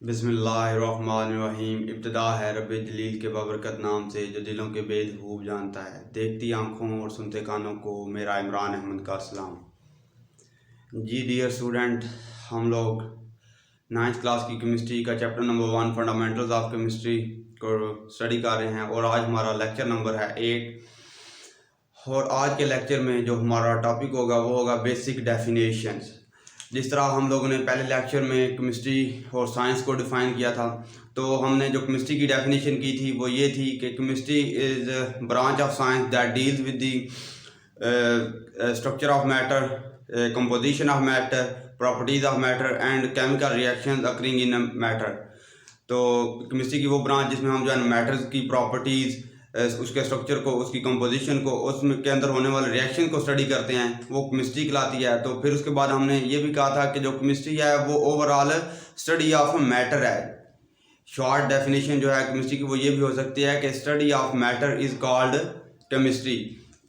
बिस्मिल्लाहिर्रहमानिर्रहीम। इब्तिदा है रब्बे जलील के बाबरकत नाम से जो दिलों के बेद खूब जानता है। देखती आँखों और सुनते कानों को मेरा इमरान अहमद का सलाम। जी डियर स्टूडेंट, हम लोग 9th क्लास की केमिस्ट्री का chapter number 1 fundamentals of chemistry को स्टडी कर रहे हैं और आज हमारा लेक्चर नंबर है 8। और आज के लेक्चर में जो हमारा टॉपिक होगा वो होगा बेसिक डेफिनेशंस। जिस तरह हम लोगों ने पहले लेक्चर में केमिस्ट्री और साइंस को डिफ़ाइन किया था, तो हमने जो केमिस्ट्री की डेफिनेशन की थी वो ये थी कि chemistry is branch of science that deals with the structure of matter, composition of matter, properties of matter and chemical reactions occurring in matter. तो केमिस्ट्री की वो ब्रांच जिसमें हम जो है मैटर्स की प्रॉपर्टीज़, उसके स्ट्रक्चर को, उसकी कंपोजिशन को, उसमें के अंदर होने वाले रिएक्शन को स्टडी करते हैं, वो केमिस्ट्री कहलाती है। तो फिर उसके बाद हमने ये भी कहा था कि जो केमिस्ट्री है वो ओवरऑल स्टडी ऑफ मैटर है। शॉर्ट डेफिनेशन जो है केमिस्ट्री की वो ये भी हो सकती है कि study of matter is called chemistry.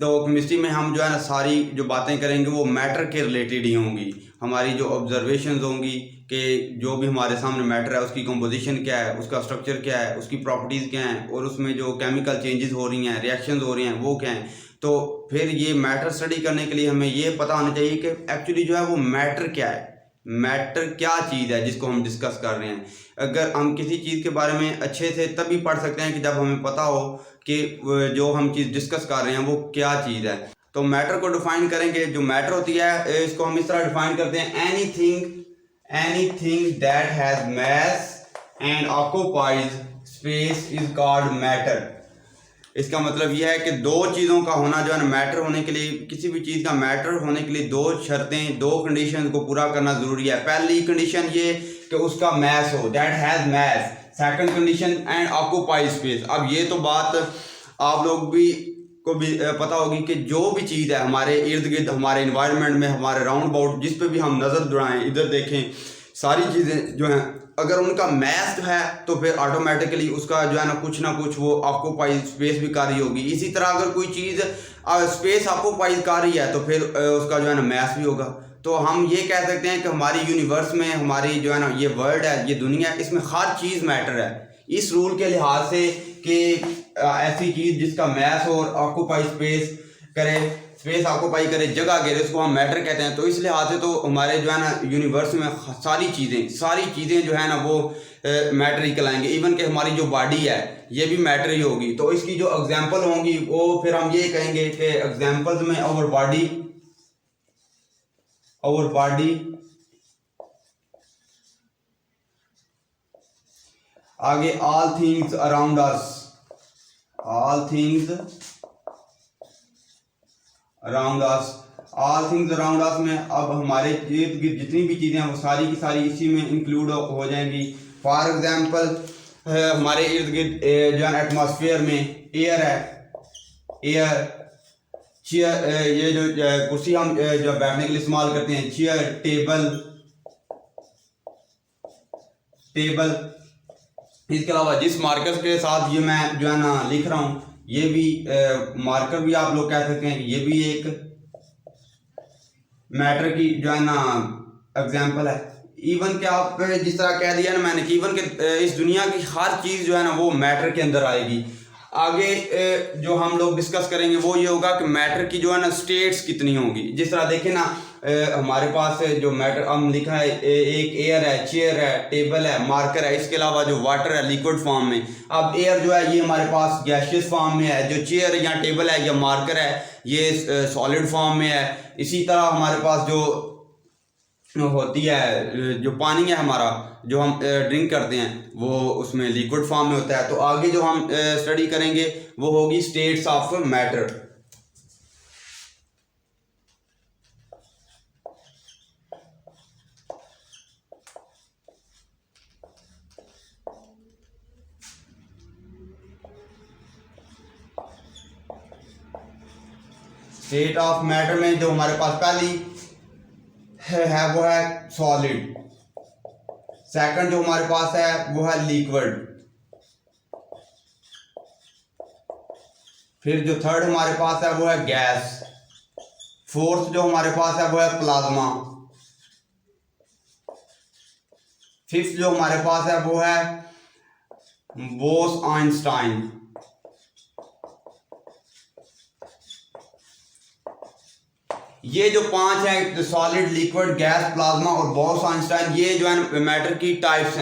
तो केमिस्ट्री में हम जो है ना सारी जो बातें करेंगे वो मैटर के रिलेटेड ही होंगी। हमारी जो ऑब्जर्वेशंस होंगी कि जो भी हमारे सामने मैटर है उसकी कंपोजिशन क्या है, उसका स्ट्रक्चर क्या है, उसकी प्रॉपर्टीज़ क्या हैं, और उसमें जो केमिकल चेंजेस हो रही हैं, रिएक्शंस हो रही हैं, वो क्या हैं। तो फिर ये मैटर स्टडी करने के लिए हमें ये पता होना चाहिए कि एक्चुअली जो है वो मैटर क्या है, मैटर क्या चीज़ है जिसको हम डिस्कस कर रहे हैं। अगर हम किसी चीज़ के बारे में अच्छे से तभी पढ़ सकते हैं कि जब हमें पता हो कि जो हम चीज़ डिस्कस कर रहे हैं वो क्या चीज़ है। तो मैटर को डिफाइन करेंगे। जो मैटर होती है इसको हम इस तरह डिफाइन करते हैं, anything that has mass and occupies space is called matter. इसका मतलब यह है कि दो चीज़ों का होना जो है ना मैटर होने के लिए, किसी भी चीज़ का मैटर होने के लिए दो शर्तें, दो कंडीशन को पूरा करना ज़रूरी है। पहली कंडीशन ये कि उसका मैस हो, that has mass. Second condition and occupy space. अब ये तो बात आप लोग को भी पता होगी कि जो भी चीज़ है हमारे इर्द गिर्द, हमारे इन्वायरमेंट में, हमारे राउंड अबाउट जिस पे भी हम नज़र दौड़ाएं, इधर देखें, सारी चीज़ें जो हैं अगर उनका मैस है तो फिर ऑटोमेटिकली उसका जो है ना कुछ वो ऑक्यूपाई स्पेस भी कर रही होगी। इसी तरह अगर कोई चीज़ स्पेस ऑक्यूपाई कर रही है तो फिर उसका जो है ना मैस भी होगा। तो हम ये कह सकते हैं कि हमारी यूनिवर्स में, हमारी जो है ना ये वर्ल्ड है, ये दुनिया है, इसमें हर चीज़ मैटर है इस रूल के लिहाज से कि ऐसी चीज़ जिसका मैस और ऑक्यूपाई स्पेस करे, स्पेस ऑक्यूपाई करे, जगह घेरे, उसको हम मैटर कहते हैं। तो इस लिहाज से तो हमारे जो है ना यूनिवर्स में सारी चीज़ें जो है ना वो मैटर ही कहलाएंगे। इवन कि हमारी जो बॉडी है ये भी मैटर ही होगी। तो इसकी जो एग्जांपल होंगी वो फिर हम ये कहेंगे कि एग्जांपल्स में आवर बॉडी, आगे ऑल थिंग्स अराउंड अस में अब हमारे इर्द गिर्द जितनी भी चीज़ें हैं वो सारी की सारी इसी में इंक्लूड हो जाएंगी। फॉर एग्जांपल हमारे इर्द गिर्द जो है एटमॉस्फेयर में एयर है, चेयर, ये जो कुर्सी हम जो बैठने के लिए इस्तेमाल करते हैं, चेयर, टेबल। इसके अलावा जिस मार्कर के साथ ये मैं जो है ना लिख रहा हूँ, ये भी मार्कर भी आप लोग कह सकते हैं कि ये भी एक मैटर की जो है ना एग्जाम्पल है। इवन कि आप जिस तरह कह दिया ना मैंने कि इवन के इस दुनिया की हर चीज़ जो है ना वो मैटर के अंदर आएगी। आगे जो हम लोग डिस्कस करेंगे वो ये होगा कि मैटर की जो है ना स्टेट्स कितनी होंगी। जिस तरह देखें ना हमारे पास जो मैटर हम लिखा है, एक एयर है, चेयर है, टेबल है, मार्कर है, इसके अलावा जो वाटर है लिक्विड फॉर्म में। अब एयर जो है ये हमारे पास गैसियस फॉर्म में है, जो चेयर या टेबल है या मार्कर है ये सॉलिड फॉर्म में है। इसी तरह हमारे पास जो होती है, जो पानी है हमारा, जो हम ड्रिंक करते हैं, वो उसमें लिक्विड फॉर्म में होता है। तो आगे जो हम स्टडी करेंगे वो होगी states of matter. State of matter में जो हमारे पास पहली है वो है सॉलिड, सेकंड जो हमारे पास है वो है लिक्विड, फिर जो थर्ड हमारे पास है वो है गैस, फोर्थ जो हमारे पास है वो है प्लाज्मा, फिफ्थ जो हमारे पास है वो है बोस-आइंस्टाइन। ये जो पांच हैं, सॉलिड, लिक्विड, गैस, प्लाज्मा और बोस-आइंस्टाइन, ये जो है मैटर की टाइप्स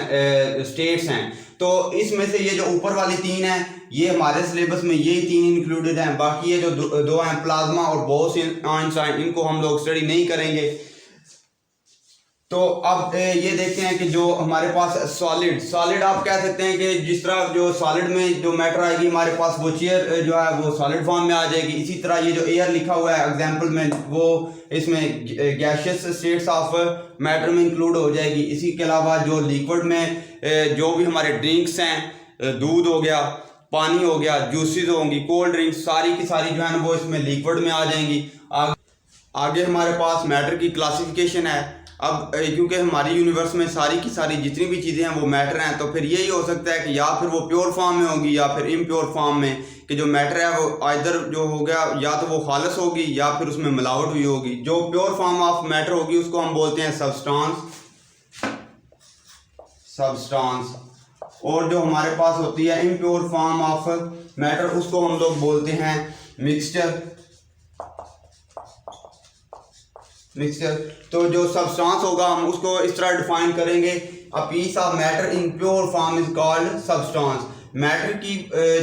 स्टेट्स हैं। तो इसमें से ये जो ऊपर वाली तीन हैं, ये हमारे सिलेबस में यही तीन इंक्लूडेड हैं। बाकी ये जो दो हैं, प्लाज्मा और बोस-आइंस्टाइन, इनको हम लोग स्टडी नहीं करेंगे। तो अब ये देखते हैं कि जो हमारे पास सॉलिड आप कह सकते हैं कि जिस तरह जो सॉलिड में जो मैटर आएगी हमारे पास, वो चेयर जो है वो सॉलिड फॉर्म में आ जाएगी। इसी तरह ये जो एयर लिखा हुआ है एग्जांपल में, वो इसमें गैशियस स्टेट्स ऑफ मैटर में इंक्लूड हो जाएगी। इसी के अलावा जो लिक्विड में जो भी हमारे ड्रिंक्स हैं, दूध हो गया, पानी हो गया, जूसेस होंगी, कोल्ड ड्रिंक्स, सारी की सारी जो है ना वो इसमें लिक्विड में आ जाएंगी। आगे हमारे पास मैटर की क्लासिफिकेशन है। अब क्योंकि हमारी यूनिवर्स में सारी की सारी जितनी भी चीज़ें हैं वो मैटर हैं, तो फिर यही हो सकता है कि या फिर वो प्योर फॉर्म में होगी या फिर इम्प्योर फॉर्म में, कि जो मैटर है वो आइदर जो हो गया या तो वो खालस होगी या फिर उसमें मिलावट हुई होगी। जो प्योर फॉर्म ऑफ मैटर होगी उसको हम बोलते हैं सब्सटेंस, और जो हमारे पास होती है इम्प्योर फॉर्म ऑफ मैटर, उसको हम लोग बोलते हैं मिक्सचर। तो जो सब्सटेंस होगा हम उसको इस तरह डिफाइन करेंगे, a piece of matter in pure form is called substance. Matter की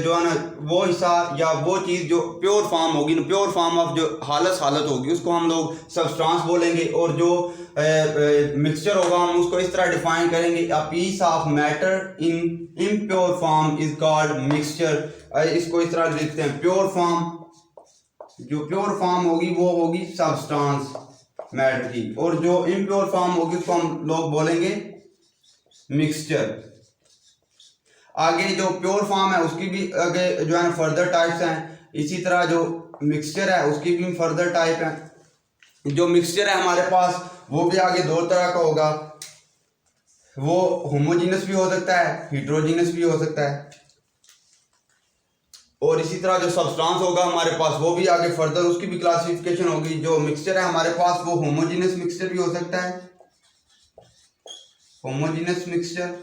जो है ना वो हिस्सा या वो चीज़ जो प्योर फॉर्म होगी, प्योर फॉर्म ऑफ जो हालत होगी, उसको हम लोग सब्सटेंस बोलेंगे। और जो मिक्सचर होगा हम उसको इस तरह डिफाइन करेंगे, a piece of matter in impure form is called mixture. इसको इस तरह लिखते हैं, प्योर फॉर्म, जो प्योर फॉर्म होगी वो होगी सब्सटेंस मैटर की, और जो इम्प्योर फॉर्म होगी उसको हम लोग बोलेंगे मिक्सचर। आगे जो प्योर फॉर्म है उसकी भी आगे जो है फर्दर टाइप्स हैं। इसी तरह जो मिक्सचर है उसकी भी फर्दर टाइप है। जो मिक्सचर है हमारे पास वो भी आगे दो तरह का होगा, वो होमोजीनस भी हो सकता है, हिट्रोजीनस भी हो सकता है। और इसी तरह जो सब्सटेंस होगा हमारे पास वो भी आगे फर्दर उसकी भी क्लासिफिकेशन होगी। जो मिक्सचर है हमारे पास वो होमोजीनस मिक्सचर भी हो सकता है, होमोजीनस मिक्सचर।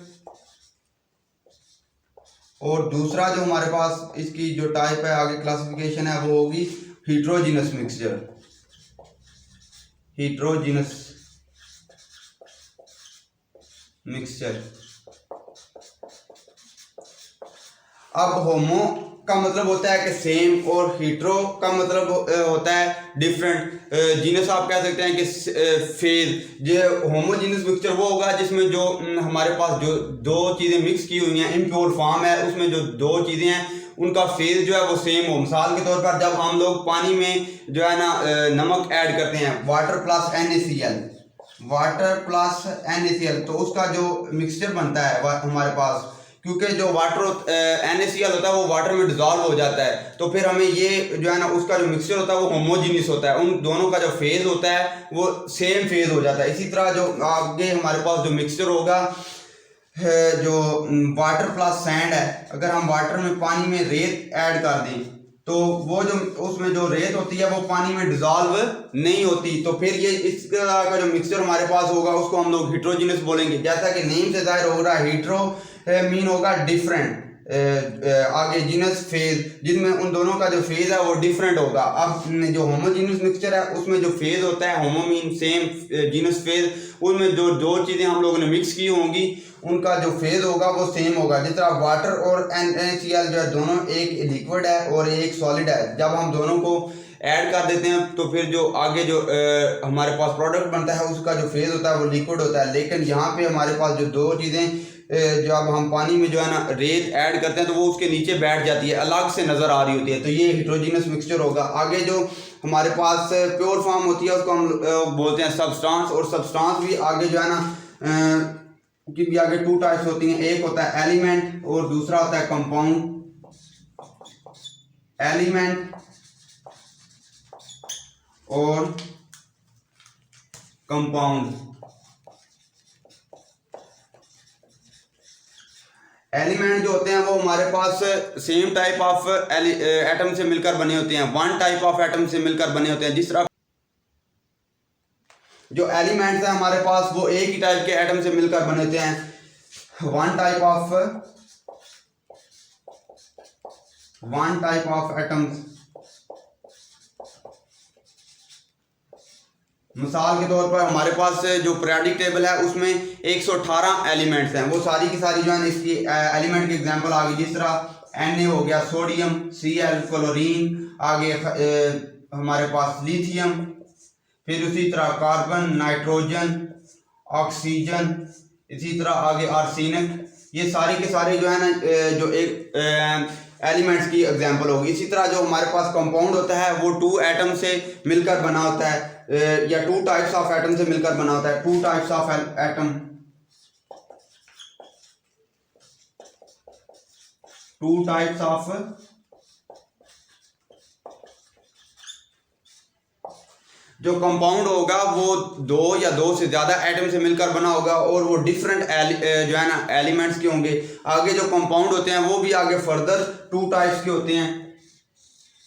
और दूसरा जो हमारे पास इसकी जो टाइप है आगे क्लासिफिकेशन है वो होगी हिट्रोजीनस मिक्सचर, हिट्रोजीनस मिक्सचर। अब होमो का मतलब होता है कि सेम, और हीट्रो का मतलब होता है डिफरेंट। जीनस आप कह सकते हैं कि फेज। जो होमोजीनस मिक्सचर वो होगा जिसमें जो हमारे पास जो दो चीज़ें मिक्स की हुई हैं, इम्प्योर फॉर्म है, उसमें जो दो चीज़ें हैं उनका फेज जो है वो सेम हो। मिसाल के तौर पर जब हम लोग पानी में जो है ना नमक ऐड करते हैं, water plus NaCl, water plus NaCl, तो उसका जो मिक्सचर बनता है हमारे पास, क्योंकि जो वाटर NaCl होता है वो वाटर में डिजॉल्व हो जाता है, तो फिर हमें ये जो है ना उसका जो मिक्सचर होता है वो होमोजीनियस होता है, उन दोनों का जो फेज होता है वो सेम फेज हो जाता है। इसी तरह जो आगे हमारे पास जो मिक्सचर होगा, जो वाटर प्लस सैंड है, अगर हम वाटर में पानी में रेत ऐड कर दें तो वो जो उसमें जो रेत होती है वो पानी में डिजॉल्व नहीं होती, तो फिर ये इस तरह का जो मिक्सचर हमारे पास होगा उसको हम लोग हिट्रोजीनस बोलेंगे। जैसा कि नेम से जाहिर हो रहा है, हिट्रो मीन होगा डिफरेंट, आगे जीनस फेज, जिसमें उन दोनों का जो फेज है वो डिफरेंट होगा। अब जो होमोजीनस मिक्सचर है उसमें जो फेज होता है, homo mean same, genus phase, उसमें जो दो चीज़ें हम लोगों ने मिक्स की होंगी उनका जो फेज होगा वो सेम होगा। जिस तरह वाटर और NaCl जो है दोनों एक लिक्विड है और एक सॉलिड है, जब हम दोनों को ऐड कर देते हैं तो फिर जो आगे जो हमारे पास प्रोडक्ट बनता है उसका जो फेज होता है वो लिक्विड होता है। लेकिन यहाँ पे हमारे पास जो दो चीज़ें, जब हम पानी में जो है ना रेत ऐड करते हैं तो वो उसके नीचे बैठ जाती है, अलग से नज़र आ रही होती है, तो ये हिट्रोजीनस मिक्सचर होगा। आगे जो हमारे पास प्योर फॉर्म होती है उसको हम बोलते हैं सब्सटेंस, और सब्सटेंस भी आगे जो है ना की भी आगे टू टाइप्स होती हैं, एक होता है एलिमेंट और दूसरा होता है कंपाउंड। एलिमेंट और कंपाउंड। एलिमेंट जो होते हैं वो हमारे पास सेम टाइप ऑफ एटम से मिलकर बने होते हैं, वन टाइप ऑफ एटम से मिलकर बने होते हैं। जिस तरह जो एलिमेंट्स हैं हमारे पास वो एक ही टाइप के एटम से मिलकर बने होते हैं। one type of atoms, मिसाल के तौर पर हमारे पास जो पीरियोडिक टेबल है उसमें 118 एलिमेंट्स हैं, वो सारी की सारी जो है इसकी एलिमेंट की एग्जांपल आ गई, जिस तरह Na हो गया, सोडियम, Cl क्लोरीन, आगे हमारे पास लिथियम, फिर उसी तरह कार्बन, नाइट्रोजन, ऑक्सीजन, इसी तरह आगे आर्सेनिक, ये सारे के सारे जो है ना जो एक एलिमेंट्स की एग्जांपल होगी। इसी तरह जो हमारे पास कंपाउंड होता है वो 2 एटम से मिलकर बना होता है, या 2 टाइप्स ऑफ एटम से मिलकर बना होता है, 2 types of atom, 2 types of, जो कंपाउंड होगा वो 2 या 2 से ज़्यादा एटम से मिलकर बना होगा और वो डिफरेंट जो है ना एलिमेंट्स के होंगे। आगे जो कंपाउंड होते हैं वो भी आगे फर्दर 2 टाइप्स के होते हैं,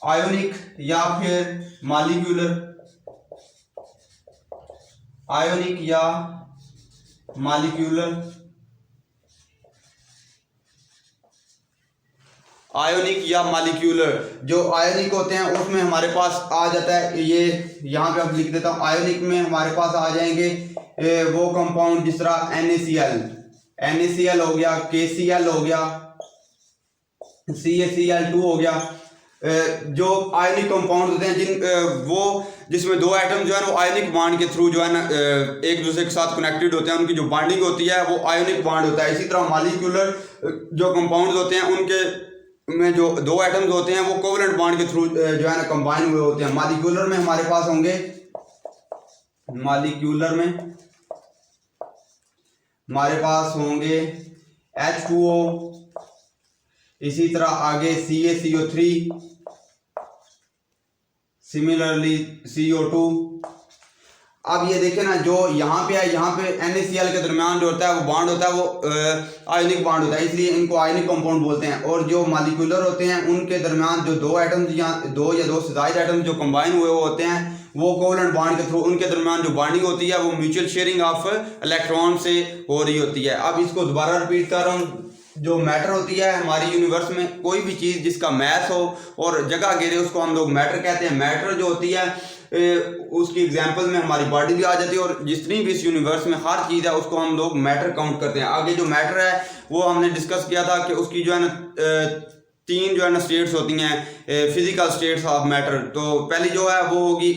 आयोनिक या फिर मॉलिक्यूलर, आयोनिक या मॉलिक्यूलर, आयोनिक या मॉलिक्यूलर। जो आयोनिक होते हैं उसमें हमारे पास आ जाता है, ये यहाँ पे अब लिख देता हूँ, आयोनिक में हमारे पास आ जाएंगे वो कंपाउंड जिस तरह NaCl हो गया, KCl हो गया, CaCl2 हो गया। जो आयोनिक कंपाउंड होते हैं जिसमें 2 एटम जो है ना वो आयोनिक बॉन्ड के थ्रू जो है ना एक दूसरे के साथ कनेक्टेड होते हैं, उनकी जो बॉन्डिंग होती है वो आयोनिक बॉन्ड होता है। इसी तरह मॉलिक्यूलर जो कंपाउंड होते हैं उनके में जो 2 एटम्स होते हैं वो कोवलेंट बॉन्ड के थ्रू जो है ना कंबाइन हुए होते हैं। मॉलिक्यूलर में हमारे पास होंगे, मॉलिक्यूलर में हमारे पास होंगे H2O, इसी तरह आगे CaCO3, सिमिलरली CO2। अब ये देखें ना, जो यहाँ पे है, यहाँ पे NaCl के दरमियान जो होता है वो बॉन्ड होता है वो आयोनिक बॉन्ड होता है, इसलिए इनको आयोनिक कंपाउंड बोलते हैं। और जो मॉलिक्यूलर होते हैं उनके दरमियान जो 2 एटम्स या 2 से ज़्यादा एटम्स जो कंबाइन हुए होते हैं वो कोवलेंट बॉन्ड के थ्रू उनके दरमियान जो बॉन्डिंग होती है वो म्यूचुअल शेयरिंग ऑफ इलेक्ट्रॉन से हो रही होती है। अब इसको दोबारा रिपीट कर रहा हूँ, जो मैटर होती है हमारी यूनिवर्स में, कोई भी चीज़ जिसका मैथ हो और जगह घेरे उसको हम लोग मैटर कहते हैं। मैटर जो होती है उसकी एग्जांपल में हमारी बॉडी भी आ जाती है, और जितनी भी इस यूनिवर्स में हर चीज़ है उसको हम लोग मैटर काउंट करते हैं। आगे जो मैटर है वो हमने डिस्कस किया था कि उसकी जो है ना 3 जो है ना स्टेट्स होती हैं, फिजिकल स्टेट्स ऑफ मैटर। तो पहली जो है वो होगी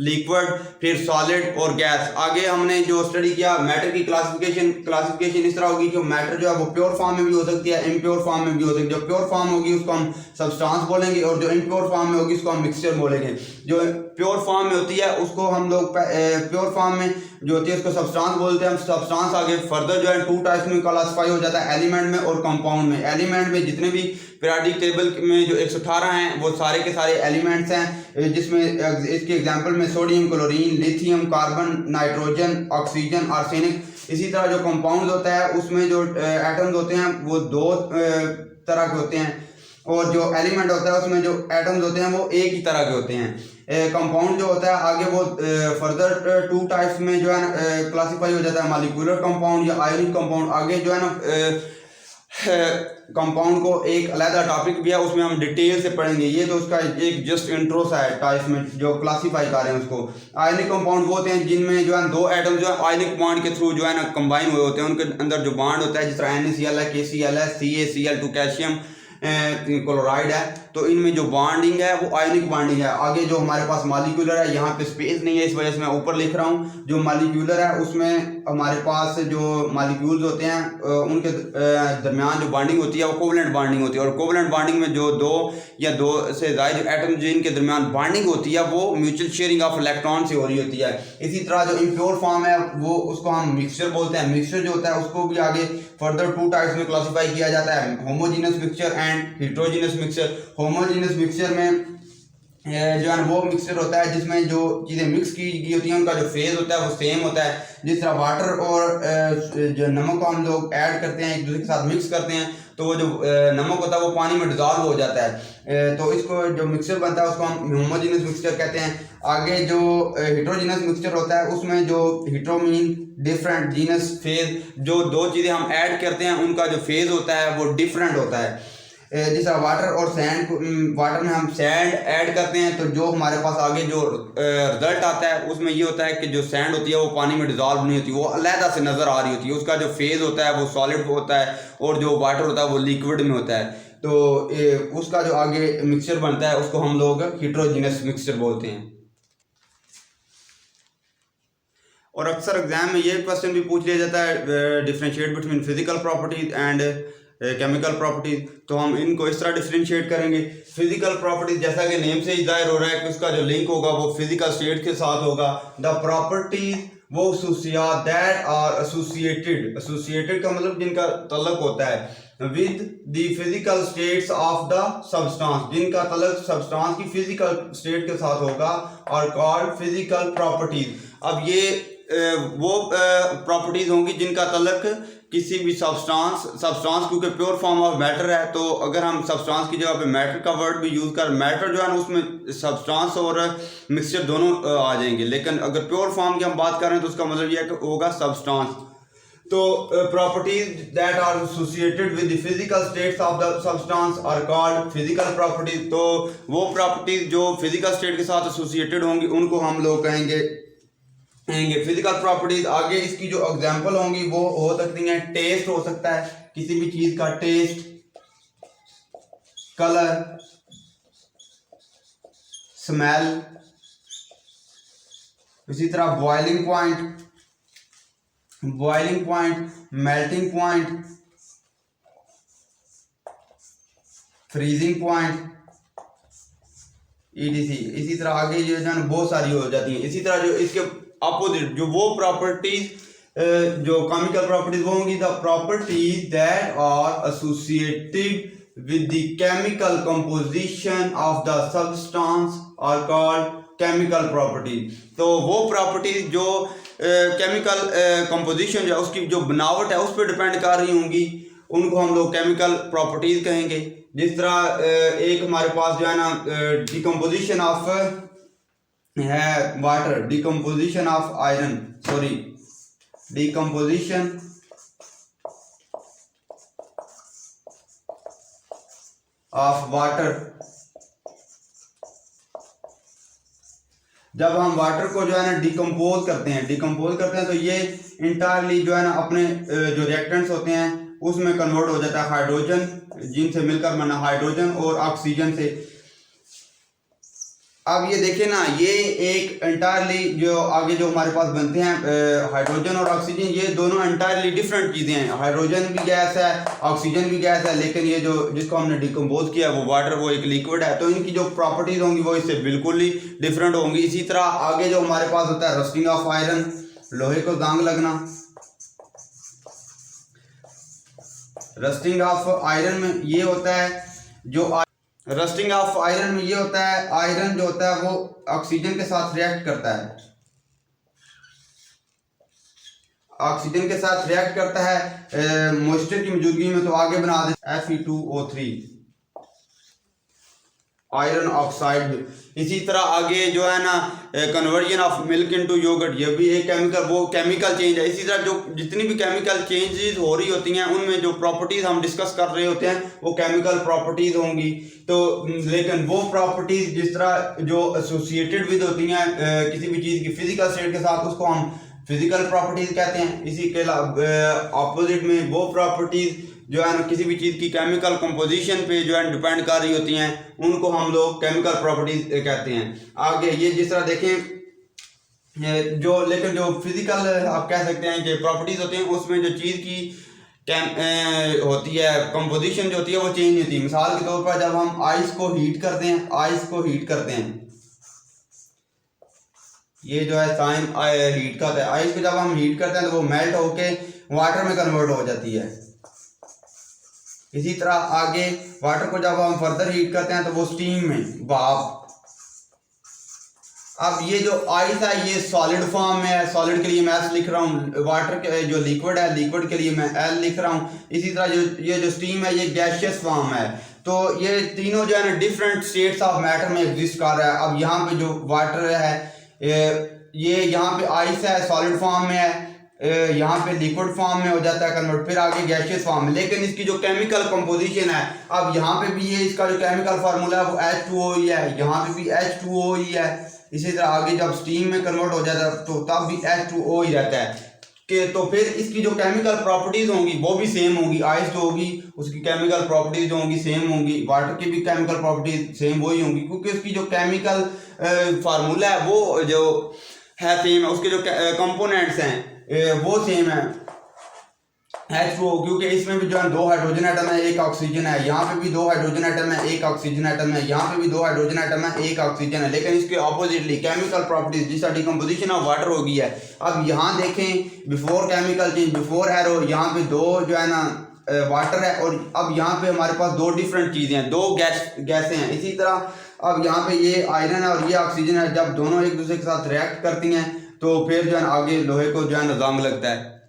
लिक्विड, फिर सॉलिड और गैस। आगे हमने जो स्टडी किया मैटर की क्लासिफिकेशन इस तरह होगी कि मैटर जो है वो प्योर फॉर्म में भी हो सकती है, इम्प्योर फॉर्म में भी हो सकती है। जो प्योर फॉर्म होगी उसको हम सब्सटेंस बोलेंगे, और जो इम्प्योर फॉर्म में होगी उसको हम मिक्सचर बोलेंगे। जो प्योर फॉर्म में होती है उसको हम लोग प्योर फॉर्म में जो होती है उसको सब्सटेंस बोलते हैं। हम सब्सटेंस आगे फर्दर जो है 2 टाइप्स में क्लासिफाई हो जाता है, एलिमेंट में और कंपाउंड में। एलिमेंट में जितने भी पीरियोडिक टेबल में जो 118 हैं वो सारे के सारे एलिमेंट्स हैं, जिसमें इसके एग्जांपल में sodium, chlorine, lithium, carbon, nitrogen, oxygen, arsenic. इसी तरह जो कंपाउंड होता है उसमें जो एटम्स होते हैं वो 2 तरह के होते हैं, और जो एलिमेंट होता है उसमें जो एटम्स होते हैं वो एक ही तरह के होते हैं। कंपाउंड जो होता है आगे वो फर्दर 2 टाइप्स में जो है ना क्लासिफाई हो जाता है, मॉलिक्यूलर कंपाउंड या आयोनिक कंपाउंड। आगे जो है ना कंपाउंड को एक अलग टॉपिक भी है, उसमें हम डिटेल से पढ़ेंगे। ये तो उसका एक जस्ट इंट्रो सा है टाइप्स में जो क्लासिफाई कर रहे हैं उसको। आयनिक कंपाउंड वो होते हैं जिनमें जो है 2 एटम जो है आयनिक बॉन्ड के थ्रू जो है ना कंबाइन हुए होते हैं, उनके अंदर जो बॉन्ड होता है जिस तरह NaCl है, KCl है, CaCl2 कैल्शियम क्लोराइड है, तो इनमें जो बॉन्डिंग है वो आयनिक बॉन्डिंग है। आगे जो हमारे पास मॉलिक्यूलर है, यहाँ पे स्पेस नहीं है इस वजह से मैं ऊपर लिख रहा हूँ। जो मॉलिक्यूलर है उसमें हमारे पास जो मॉलिक्यूल्स होते हैं उनके दरमियान जो बॉन्डिंग होती है वो कोवलेंट बॉन्डिंग होती है, और कोवलेंट बॉन्डिंग में जो 2 या 2 से ज़्यादा एटम जिनके दरमियान बॉन्डिंग होती है वो म्यूचुअल शेयरिंग ऑफ इलेक्ट्रॉन से हो रही होती है। इसी तरह जो इम्प्योर फॉर्म है वो उसको हम मिक्सचर बोलते हैं। मिक्सचर जो होता है उसको भी आगे फर्दर 2 टाइप्स में क्लासिफाई किया जाता है, homogeneous mixture and heterogeneous mixture. Homogeneous mixture में जो है ना वो मिक्सचर होता है जिसमें जो चीज़ें मिक्स की गई होती हैं उनका जो फेज़ होता है वो सेम होता है। जिस तरह वाटर और जो नमक को हम लोग ऐड करते हैं एक दूसरे के साथ मिक्स करते हैं तो वो जो नमक होता है वो पानी में डिजॉल्व हो जाता है। तो इसको जो मिक्सचर बनता है उसको हम होमोजेनियस मिक्सचर कहते हैं। आगे जो हेट्रोजीनस मिक्सचर होता है उसमें जो हेट्रोमीन डिफरेंट जीनस फेज जो दो चीज़ें हम ऐड करते हैं उनका जो फेज होता है वो डिफरेंट होता है। जिस तरह वाटर और सैंड, वाटर में हम सैंड ऐड करते हैं तो जो हमारे पास आगे जो रिजल्ट आता है उसमें ये होता है कि जो सैंड होती है वो पानी में डिजॉल्व नहीं होती, वो अलहदा से नज़र आ रही होती है। उसका जो फेज़ होता है वो सॉलिड होता है और जो वाटर होता है वो लिक्विड में होता है। तो उसका जो आगे मिक्सचर बनता है उसको हम लोग हेट्रोजीनस मिक्सचर बोलते हैं। और अक्सर एग्जाम में ये क्वेश्चन भी पूछ लिया जाता है differentiate between physical properties and chemical properties. तो हम इनको इस तरह डिफरेंशिएट करेंगे। फिजिकल प्रॉपर्टीज जैसा कि नेम से ही जाहिर हो रहा है कि उसका जो लिंक होगा वो फिजिकल स्टेट के साथ होगा। द प्रॉपर्टीज वो खसूसियात दैट आर एसोसिएटेड का मतलब जिनका तल्लुक होता है with the physical states of the substance, जिनका तल्लुक सब्सटेंस की फिजिकल स्टेट के साथ होगा और कॉल्ड फिजिकल प्रॉपर्टीज। अब ये वो प्रॉपर्टीज होंगी जिनका तल्लुक किसी भी सब्सटेंस क्योंकि प्योर फॉर्म ऑफ मैटर है तो अगर हम सब्सटेंस की जगह पे मैटर का वर्ड भी यूज़ कर, मैटर जो है ना उसमें सब्सटेंस और मिक्सचर दोनों आ जाएंगे। लेकिन अगर प्योर फॉर्म की हम बात करें तो उसका मतलब यह होगा सब्सटेंस। तो properties that are associated with the physical states of the substance are called physical properties. तो वो प्रॉपर्टीज जो फिजिकल स्टेट के साथ एसोसिएटेड होंगी उनको हम लोग कहेंगे फिजिकल प्रॉपर्टीज। आगे इसकी जो एग्जांपल होंगी वो हो सकती हैं, टेस्ट हो सकता है किसी भी चीज का टेस्ट, कलर, स्मेल, इसी तरह boiling point, melting point, freezing point ETC। इसी तरह आगे ये जो है बहुत सारी हो जाती हैं। इसी तरह जो इसके अपोजिट जो वो प्रॉपर्टीज जो केमिकल प्रॉपर्टीज वो होंगी the properties that are associated with the chemical composition of the substance are called chemical properties. तो वो प्रॉपर्टीज जो केमिकल कंपोजिशन जो है उसकी जो बनावट है उस पर डिपेंड कर रही होंगी उनको हम लोग केमिकल प्रॉपर्टीज कहेंगे। जिस तरह एक हमारे पास जो है ना डिकम्पोजिशन ऑफ है water, decomposition of iron, decomposition of water. जब हम वाटर को जो है ना डिकम्पोज करते हैं तो ये इंटायरली जो है ना अपने जो रिएक्टेंट्स होते हैं उसमें कन्वर्ट हो जाता है हाइड्रोजन, जिनसे मिलकर बना हाइड्रोजन और ऑक्सीजन से। अब ये देखें ना, ये एक एंटायरली जो आगे जो हमारे पास बनते हैं हाइड्रोजन और ऑक्सीजन, ये दोनों एंटायरली डिफरेंट चीज़ें हैं। हाइड्रोजन भी गैस है, ऑक्सीजन भी गैस है, लेकिन ये जो जिसको हमने डिकम्पोज किया वो वाटर, वो एक लिक्विड है। तो इनकी जो प्रॉपर्टीज होंगी वो इससे बिल्कुल ही डिफरेंट होंगी। इसी तरह आगे जो हमारे पास होता है रस्टिंग ऑफ आयरन, लोहे को जंग लगना। रस्टिंग ऑफ आयरन में ये होता है रस्टिंग ऑफ आयरन में ये होता है आयरन जो होता है वो ऑक्सीजन के साथ रिएक्ट करता है, मॉइस्चर की मौजूदगी में, तो आगे बना देता है Fe2O3 आयरन ऑक्साइड। इसी तरह आगे जो है ना conversion of milk into yogurt, ये भी एक केमिकल चेंज है। इसी तरह जो जितनी भी केमिकल चेंजेस हो रही होती हैं उनमें जो प्रॉपर्टीज हम डिस्कस कर रहे होते हैं वो केमिकल प्रॉपर्टीज होंगी। तो लेकिन वो प्रॉपर्टीज जिस तरह जो एसोसिएटेड विद होती हैं किसी भी चीज़ की फिजिकल स्टेट के साथ, उसको हम फिजिकल प्रॉपर्टीज कहते हैं। इसी के अपोजिट में वो प्रॉपर्टीज जो है ना किसी भी चीज़ की केमिकल कंपोजिशन पे जो है डिपेंड कर रही होती हैं उनको हम लोग केमिकल प्रॉपर्टीज कहते हैं। आगे ये जिस तरह देखें लेकिन जो फिजिकल आप कह सकते हैं कि प्रॉपर्टीज होती हैं उसमें जो चीज़ की होती है कंपोजिशन जो होती है वो चेंज नहीं होती। मिसाल के तौर पर जब हम आइस को हीट करते हैं, ये जो है साइन हीट का होता है। आइस को जब हम हीट करते हैं तो वो मेल्ट होके वाटर में कन्वर्ट हो जाती है। इसी तरह आगे वाटर को जब हम फर्दर हीट करते हैं तो वो स्टीम में, भाप अब ये जो आइस है ये सॉलिड फॉर्म में है, सॉलिड के लिए मैं एस लिख रहा हूँ, वाटर के जो लिक्विड है लिक्विड के लिए मैं एल लिख रहा हूँ। इसी तरह ये जो स्टीम है ये गैशियस फॉर्म है। तो ये तीनों जो है ना डिफरेंट स्टेट्स ऑफ मैटर में एग्जिस्ट कर रहा है। अब यहाँ पे जो वाटर है ये यहाँ पे आइस है सॉलिड फॉर्म में है, यहाँ पे लिक्विड फॉर्म में हो जाता है कन्वर्ट, फिर आगे गैशियस फॉर्म में। लेकिन इसकी जो केमिकल कंपोजिशन है, अब यहाँ पे भी ये इसका जो केमिकल फार्मूला है वो H2O ही है, यहाँ पे भी H2O ही है। इसी तरह आगे जब स्टीम में कन्वर्ट हो जाता है तो तब भी H2O ही रहता है कि तो फिर इसकी जो केमिकल प्रॉपर्टीज होंगी वो भी सेम होंगी। आइस जो होगी उसकी केमिकल प्रॉपर्टीज जो होंगी सेम होंगी, वाटर की भी केमिकल प्रॉपर्टीज सेम वही होंगी, क्योंकि उसकी जो केमिकल फार्मूला है वो जो है सेम है, उसके जो कंपोनेंट्स हैं वो सेम है H2O, क्योंकि इसमें भी जो है 2 हाइड्रोजन एटम है 1 ऑक्सीजन है, यहाँ पे भी 2 हाइड्रोजन एटम है 1 ऑक्सीजन एटम है, यहाँ पे भी 2 हाइड्रोजन एटम है 1 ऑक्सीजन है। लेकिन इसके ऑपोजिटली केमिकल प्रॉपर्टीज जिसका डिकम्पोजिशन ऑफ वाटर होगी है। अब यहाँ देखें before chemical change, before harrow यहाँ पे 2 जो है ना वाटर है, और अब यहाँ पे हमारे पास 2 डिफरेंट चीज़ें हैं, 2 गैसें हैं। इसी तरह अब यहाँ पे ये आयरन है और ये ऑक्सीजन है, जब दोनों एक दूसरे के साथ रिएक्ट करती हैं तो फिर जो है आगे लोहे को जो है ना जंग लगता है।